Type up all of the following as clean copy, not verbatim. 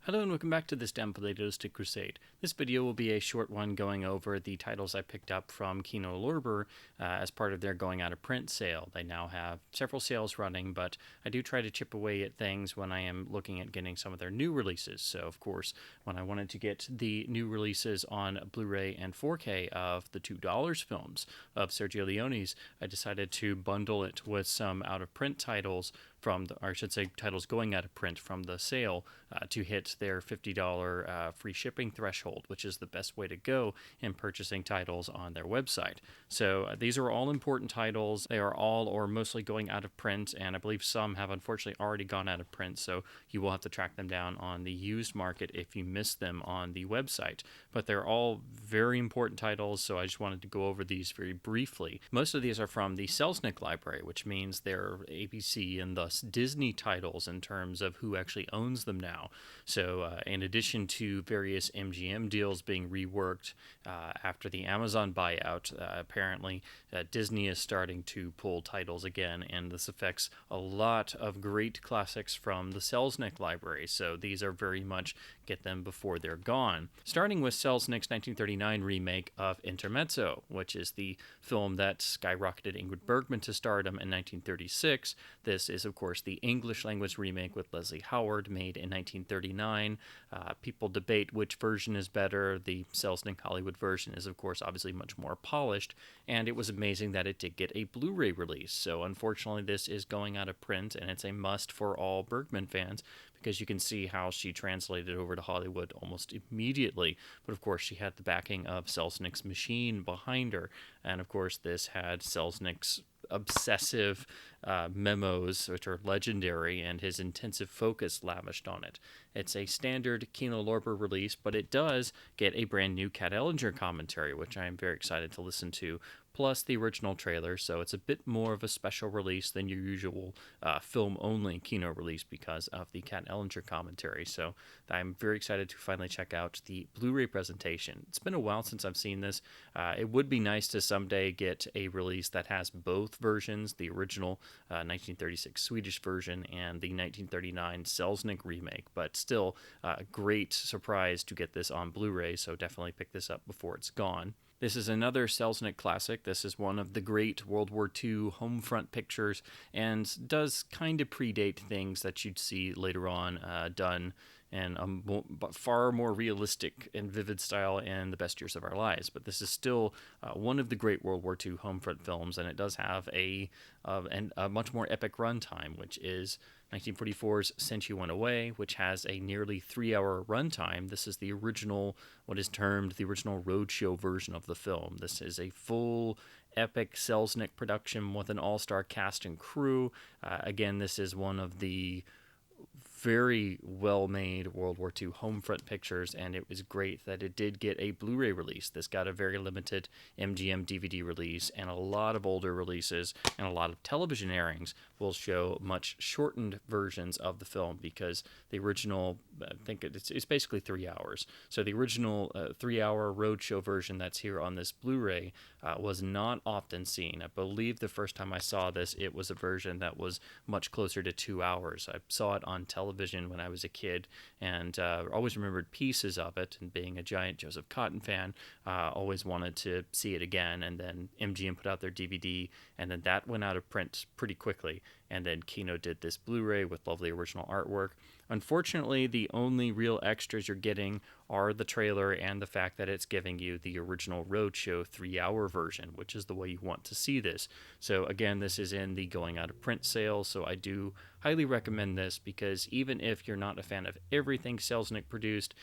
Hello and welcome back to this Down Potatoes to Crusade. This video will be a short one going over the titles I picked up from Kino Lorber as part of their going out of print sale. They now have several sales running, but I do try to chip away at things when I am looking at getting some of their new releases. So of course, when I wanted to get the new releases on Blu-ray and 4K of the $2 films of Sergio Leone's, I decided to bundle it with some out of print titles from the, or I should say titles going out of print from the sale to hit their $50 free shipping threshold, which is the best way to go in purchasing titles on their website. So these are all important titles. They are all or mostly going out of print, and I believe some have unfortunately already gone out of print, so you will have to track them down on the used market if you miss them on the website. But they're all very important titles, so I just wanted to go over these very briefly. Most of these are from the Selznick library, which means they're ABC and thus Disney titles in terms of who actually owns them now. So in addition to various MGM deals being reworked after the Amazon buyout, apparently Disney is starting to pull titles again, and this affects a lot of great classics from the Selznick library. So these are very much get them before they're gone. Starting with Selznick's 1939 remake of Intermezzo, which is the film that skyrocketed Ingrid Bergman to stardom in 1936. This is, of course, the English language remake with Leslie Howard, made in 1939. People debate which version is better. The Selznick Hollywood version is, of course, obviously much more polished, and it was amazing that it did get a Blu-ray release. So unfortunately, this is going out of print, and it's a must for all Bergman fans, because you can see how she translated over to Hollywood almost immediately. But of course, she had the backing of Selznick's machine behind her. And of course, this had Selznick's obsessive memos, which are legendary, and his intensive focus lavished on it. It's a standard Kino Lorber release, but it does get a brand new Kat Ellinger commentary, which I am very excited to listen to, plus the original trailer, so it's a bit more of a special release than your usual film-only Kino release because of the Kat Ellinger commentary. So I'm very excited to finally check out the Blu-ray presentation. It's been a while since I've seen this. It would be nice to someday get a release that has both versions, the original 1936 Swedish version and the 1939 Selznick remake, but still a great surprise to get this on Blu-ray, so definitely pick this up before it's gone. This is another Selznick classic. This is one of the great World War II home front pictures and does kind of predate things that you'd see later on done in a far more realistic and vivid style in The Best Years of Our Lives. But this is still one of the great World War II home front films, and it does have a much more epic runtime, which is 1944's Since You Went Away, which has a nearly 3-hour runtime. This is the original, what is termed the original roadshow version of the film. This is a full epic Selznick production with an all-star cast and crew. Again, this is one of the very well-made World War II home front pictures, and it was great that it did get a Blu-ray release. This got a very limited MGM DVD release, and a lot of older releases and a lot of television airings will show much shortened versions of the film, because the original, I think it's basically 3 hours. So the original 3-hour roadshow version that's here on this Blu-ray was not often seen. I believe the first time I saw this, it was a version that was much closer to 2 hours. I saw it on television when I was a kid, and always remembered pieces of it, and being a giant Joseph Cotten fan, always wanted to see it again. And then MGM put out their DVD, and then that went out of print pretty quickly, and then Kino did this Blu-ray with lovely original artwork. Unfortunately, the only real extras you're getting are the trailer and the fact that it's giving you the original Roadshow 3-hour version, which is the way you want to see this. So again, this is in the going out of print sale, so I do highly recommend this, because even if you're not a fan of everything Selznick produced,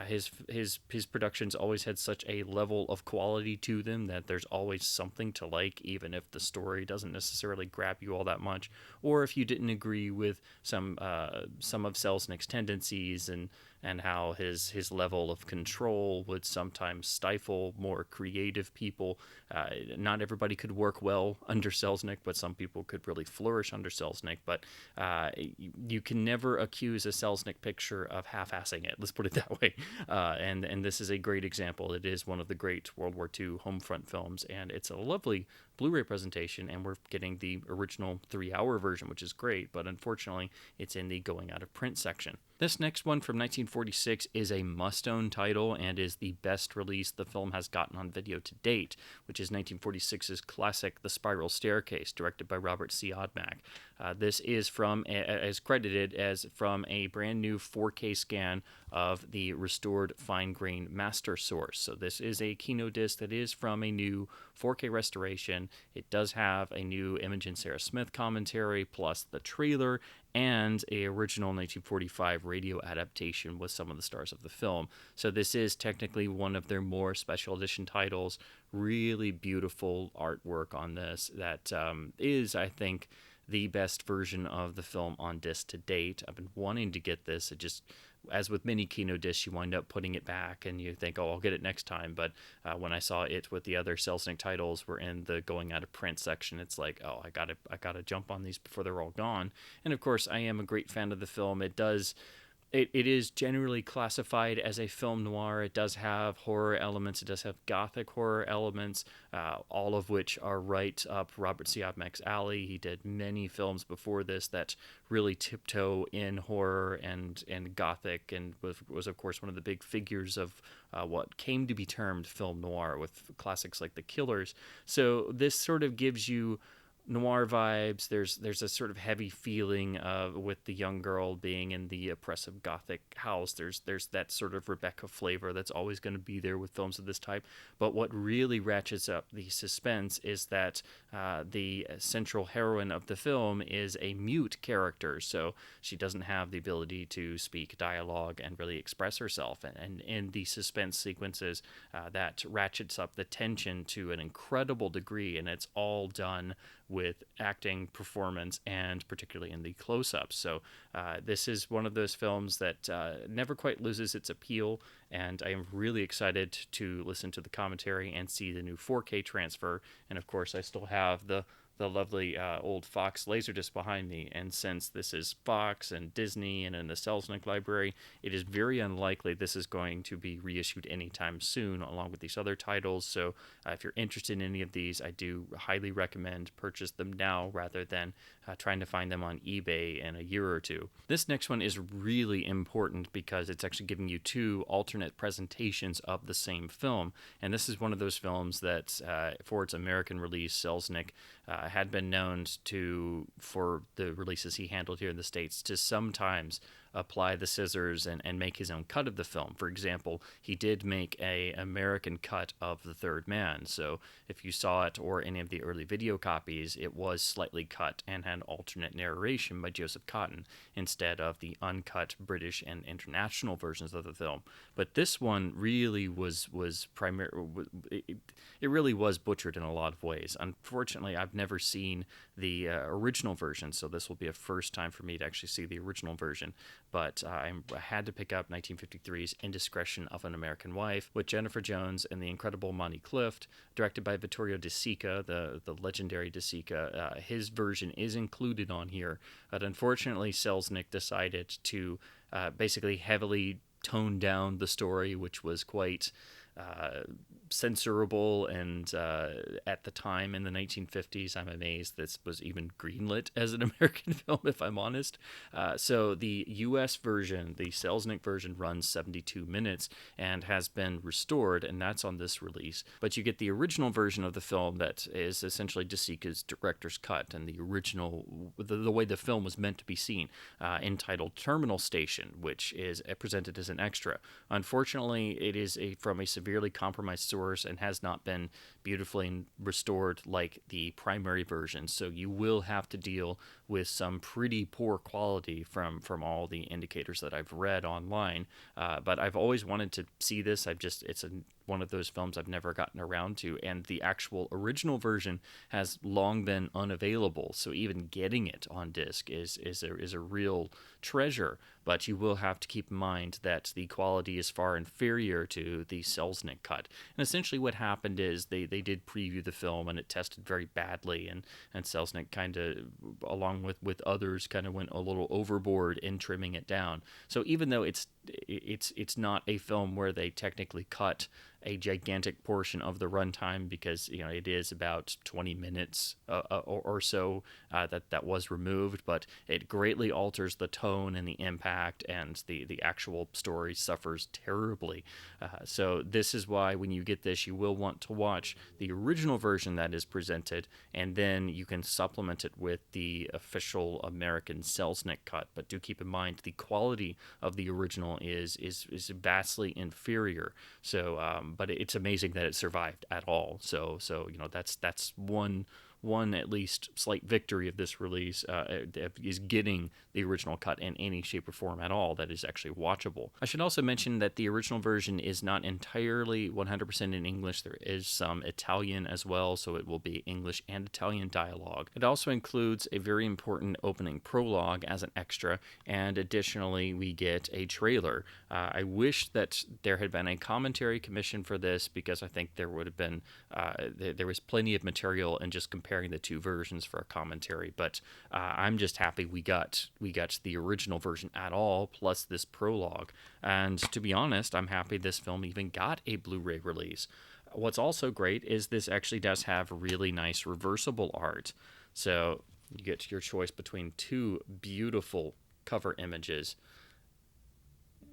his productions always had such a level of quality to them that there's always something to like, even if the story doesn't necessarily grab you all that much, or if you didn't agree with some of Selznick's tendencies and how his level of control would sometimes stifle more creative people. Not everybody could work well under Selznick, but some people could really flourish under Selznick. But you can never accuse a Selznick picture of half-assing it. Let's put it that way. And this is a great example. It is one of the great World War II home front films, and it's a lovely Blu-ray presentation, and we're getting the original 3-hour version, which is great, but unfortunately it's in the going out of print section. This next one from 1946 is a must-own title and is the best release the film has gotten on video to date, which is 1946's classic The Spiral Staircase, directed by Robert C. Odmack. This is as credited as from a brand new 4K scan of the restored fine-grained master source. So this is a Kino disc that is from a new 4K restoration. It does have a new Imogen Sarah Smith commentary, plus the trailer, and a original 1945 radio adaptation with some of the stars of the film. So this is technically one of their more special edition titles. Really beautiful artwork on this that is, I think, the best version of the film on disc to date. I've been wanting to get this. It just, as with many Kino discs, you wind up putting it back and you think, oh, I'll get it next time. But when I saw it with the other Selznick titles were in the going out of print section, it's like, oh, I gotta jump on these before they're all gone. And of course, I am a great fan of the film. It is generally classified as a film noir. It does have horror elements. It does have gothic horror elements, all of which are right up Robert C. Odmack's alley. He did many films before this that really tiptoe in horror and gothic, and was of course one of the big figures of what came to be termed film noir with classics like The Killers. So this sort of gives you noir vibes. There's a sort of heavy feeling with the young girl being in the oppressive gothic house. There's that sort of Rebecca flavor that's always going to be there with films of this type. But what really ratchets up the suspense is that the central heroine of the film is a mute character, so she doesn't have the ability to speak dialogue and really express herself. And in the suspense sequences, that ratchets up the tension to an incredible degree, and it's all done with acting, performance, and particularly in the close-ups. So this is one of those films that never quite loses its appeal, and I am really excited to listen to the commentary and see the new 4K transfer. And of course, I still have the lovely old Fox Laserdisc behind me, and since this is Fox and Disney and in the Selznick library, it is very unlikely this is going to be reissued anytime soon along with these other titles. So if you're interested in any of these, I do highly recommend purchase them now rather than trying to find them on eBay in a year or two. This next one is really important because it's actually giving you two alternate presentations of the same film, and this is one of those films that for its American release, Selznick had been known to, for the releases he handled here in the States, to sometimes apply the scissors and make his own cut of the film. For example, he did make an American cut of The Third Man, so if you saw it or any of the early video copies, it was slightly cut and had alternate narration by Joseph Cotten instead of the uncut British and international versions of the film. But this one really was it really was butchered in a lot of ways. Unfortunately, I've never seen the original version, so this will be a first time for me to actually see the original version. But I had to pick up 1953's Indiscretion of an American Wife with Jennifer Jones and the incredible Monty Clift, directed by Vittorio De Sica, the legendary De Sica. His version is included on here, but unfortunately Selznick decided to basically heavily tone down the story, which was quite censorable, and at the time in the 1950s, I'm amazed this was even greenlit as an American film, if I'm honest. So the US version, the Selznick version, runs 72 minutes and has been restored, and that's on this release. But you get the original version of the film that is essentially De Sica's director's cut, and the original, the way the film was meant to be seen, entitled Terminal Station, which is presented as an extra. Unfortunately, it is from a severely compromised source and has not been beautifully restored like the primary version, so you will have to deal with some pretty poor quality from all the indicators that I've read online. But I've always wanted to see this. It's one of those films I've never gotten around to, and the actual original version has long been unavailable, so even getting it on disc is a real treasure. But you will have to keep in mind that the quality is far inferior to the Selznick cut. And essentially what happened is they did preview the film, and it tested very badly, and Selznick kind of, along with others, kind of went a little overboard in trimming it down. So even though it's it's not a film where they technically cut a gigantic portion of the runtime, because it is about 20 minutes or so that was removed, but it greatly alters the tone and the impact, and the actual story suffers terribly. So this is why when you get this, you will want to watch the original version that is presented, and then you can supplement it with the official American Selznick cut. But do keep in mind the quality of the original is vastly inferior. So but it's amazing that it survived at all. So that's one at least slight victory of this release, is getting the original cut in any shape or form at all that is actually watchable. I should also mention that the original version is not entirely 100% in English. There is some Italian as well, so it will be English and Italian dialogue. It also includes a very important opening prologue as an extra, and additionally we get a trailer. I wish that there had been a commentary commission for this, because I think there would have been there was plenty of material and just comparing the two versions for a commentary. But I'm just happy we got the original version at all, plus this prologue. And to be honest, I'm happy this film even got a Blu-ray release. What's also great is this actually does have really nice reversible art. So you get your choice between two beautiful cover images.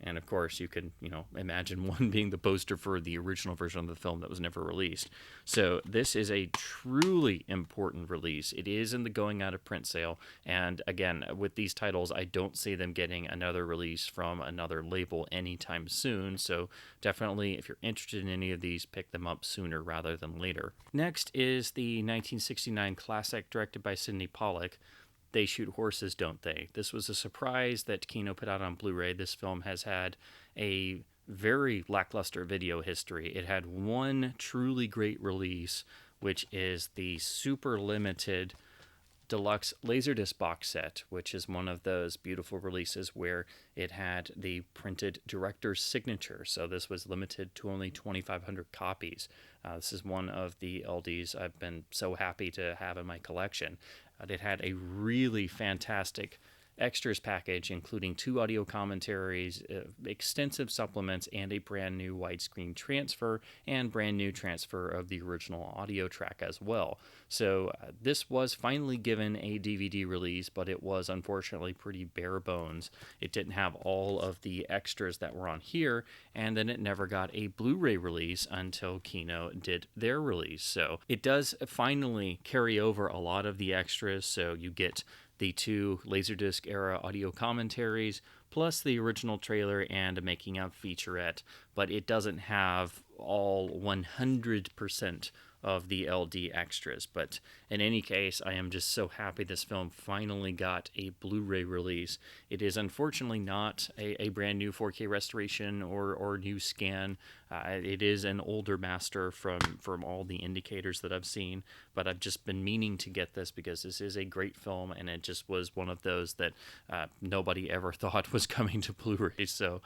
And of course, you can, imagine one being the poster for the original version of the film that was never released. So this is a truly important release. It is in the going out of print sale. And again, with these titles, I don't see them getting another release from another label anytime soon. So definitely, if you're interested in any of these, pick them up sooner rather than later. Next is the 1969 classic directed by Sidney Pollack, They Shoot Horses, Don't They? This was a surprise that Kino put out on Blu-ray. This film has had a very lackluster video history. It had one truly great release, which is the super limited deluxe Laserdisc box set, which is one of those beautiful releases where it had the printed director's signature. So this was limited to only 2,500 copies. This is one of the LDs I've been so happy to have in my collection. It had a really fantastic extras package, including 2 audio commentaries, extensive supplements, and a brand new widescreen transfer and brand new transfer of the original audio track as well. So this was finally given a DVD release, but it was unfortunately pretty bare bones. It didn't have all of the extras that were on here, and then it never got a Blu-ray release until Kino did their release. So it does finally carry over a lot of the extras, so you get the 2 Laserdisc era audio commentaries, plus the original trailer and a making of featurette, but it doesn't have all 100% of the LD extras. But in any case, I am just so happy this film finally got a Blu-ray release. It is unfortunately not a brand new 4K restoration or new scan. It is an older master from all the indicators that I've seen, but I've just been meaning to get this because this is a great film, and it just was one of those that nobody ever thought was coming to Blu-ray. So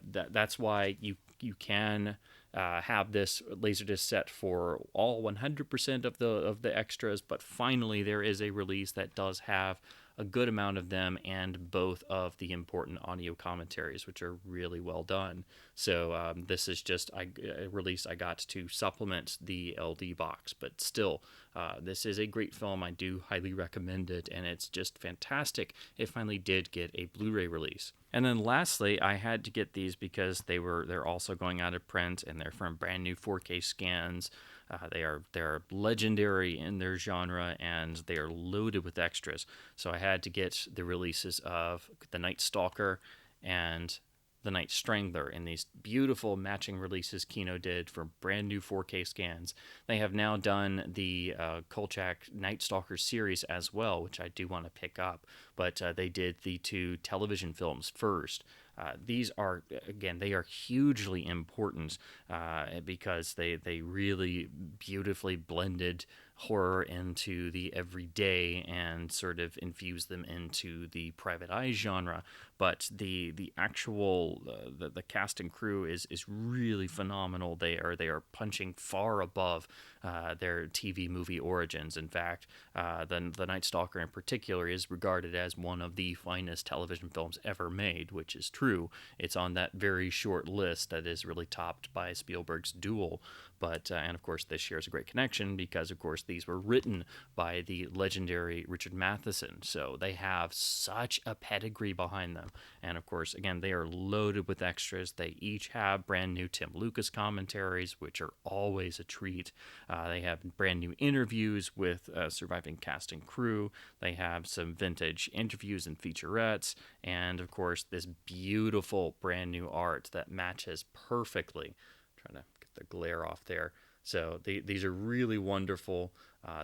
that's why you can have this Laserdisc set for all 100% of the extras, but finally there is a release that does have a good amount of them and both of the important audio commentaries, which are really well done. So this is just a release I got to supplement the LD box, but still, this is a great film. I do highly recommend it, and it's just fantastic. It finally did get a Blu-ray release. And then lastly, I had to get these because they're also going out of print, and they're from brand new 4K scans. They're legendary in their genre, and they are loaded with extras. So I had to get the releases of The Night Stalker and The Night Strangler in these beautiful matching releases Kino did for brand new 4K scans. They have now done the Kolchak Night Stalker series as well, which I do want to pick up, but they did the 2 television films first. These are, again, they are hugely important because they really beautifully blended horror into the everyday and sort of infused them into the private eye genre. But the actual the cast and crew is really phenomenal. They are punching far above their TV movie origins. In fact, the Night Stalker in particular is regarded as one of the finest television films ever made, which is true. It's on that very short list that is really topped by Spielberg's Duel. But and of course, this shares a great connection because, of course, these were written by the legendary Richard Matheson. So they have such a pedigree behind them. And of course, again, they are loaded with extras. They each have brand new Tim Lucas commentaries, which are always a treat. They have brand new interviews with surviving cast and crew. They have some vintage interviews and featurettes. And of course, this beautiful brand new art that matches perfectly. I'm trying to get the glare off there. So these are really wonderful.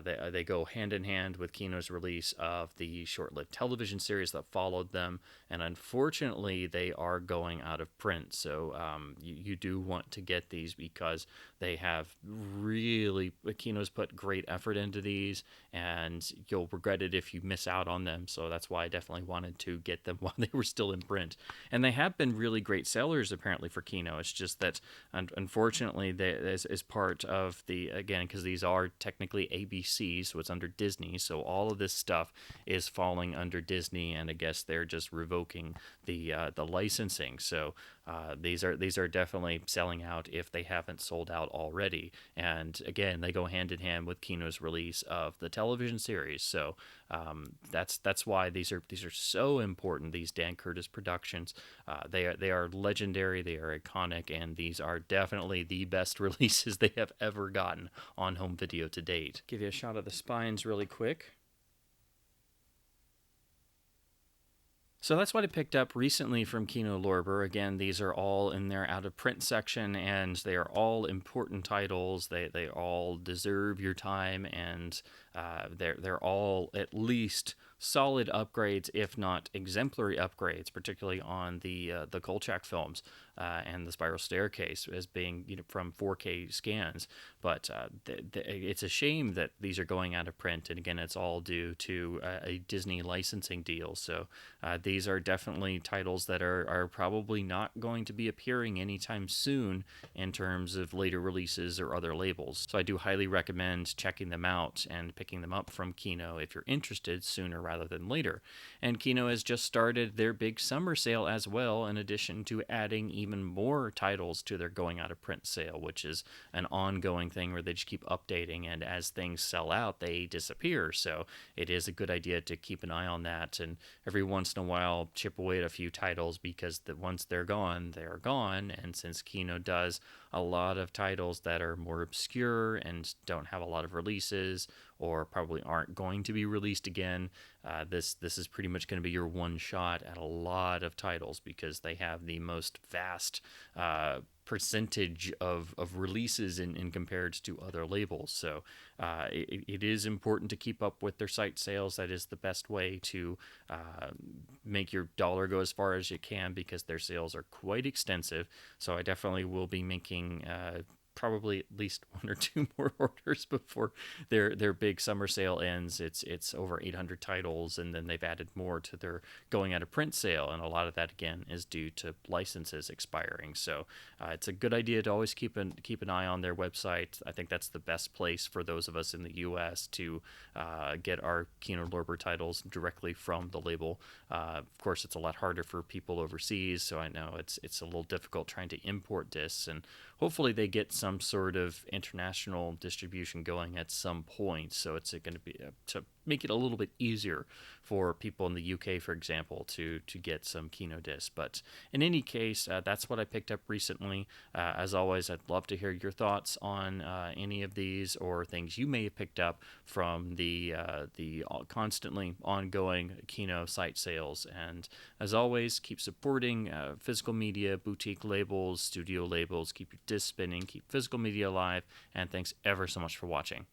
They go hand in hand with Kino's release of the short-lived television series that followed them, and unfortunately, they are going out of print. So you do want to get these because they have really Kino's put great effort into these, and you'll regret it if you miss out on them. So that's why I definitely wanted to get them while they were still in print, and they have been really great sellers apparently for Kino. It's just that unfortunately, as part of the again because these are technically ABC, so it's under Disney. So all of this stuff is falling under Disney, and I guess they're just revoking the licensing. So these are definitely selling out if they haven't sold out already. And again, they go hand in hand with Kino's release of the television series. So that's why these are so important. These Dan Curtis productions, they are legendary, they are iconic, and these are definitely the best releases they have ever gotten on home video to date. Give you a shot of the spines really quick. So that's what I picked up recently from Kino Lorber. Again, these are all in their out of print section, and they are all important titles. They all deserve your time, and they're all at least solid upgrades, if not exemplary upgrades, particularly on the Kolchak films and the Spiral Staircase as being from 4K scans. But it's a shame that these are going out of print, and again, it's all due to a Disney licensing deal. So these are definitely titles that are probably not going to be appearing anytime soon in terms of later releases or other labels. So I do highly recommend checking them out and picking them up from Kino if you're interested sooner rather than later. And Kino has just started their big summer sale as well, in addition to adding even more titles to their going out of print sale, which is an ongoing thing where they just keep updating, and as things sell out, they disappear. So it is a good idea to keep an eye on that, and every once in a while chip away at a few titles, because once they're gone, they're gone. And since Kino does a lot of titles that are more obscure and don't have a lot of releases, or probably aren't going to be released again, this is pretty much going to be your one shot at a lot of titles, because they have the most vast percentage of releases in compared to other labels. So it is important to keep up with their site sales. That is the best way to make your dollar go as far as you can, because their sales are quite extensive. So I definitely will be making probably at least one or two more orders before their big summer sale ends. It's over 800 titles, and then they've added more to their going out of print sale, and a lot of that again is due to licenses expiring. So it's a good idea to always keep an eye on their website. I think that's the best place for those of us in the U.S. to get our Kino Lorber titles directly from the label. Of course, it's a lot harder for people overseas, so I know it's a little difficult trying to import discs, and hopefully they get some sort of international distribution going at some point. So it's going to be to make it a little bit easier for people in the UK, for example, to get some Kino discs. But in any case, that's what I picked up recently. As always, I'd love to hear your thoughts on any of these, or things you may have picked up from the constantly ongoing Kino site sales. And as always, keep supporting physical media, boutique labels, studio labels. Keep your disc spinning, keep physical media alive, and thanks ever so much for watching.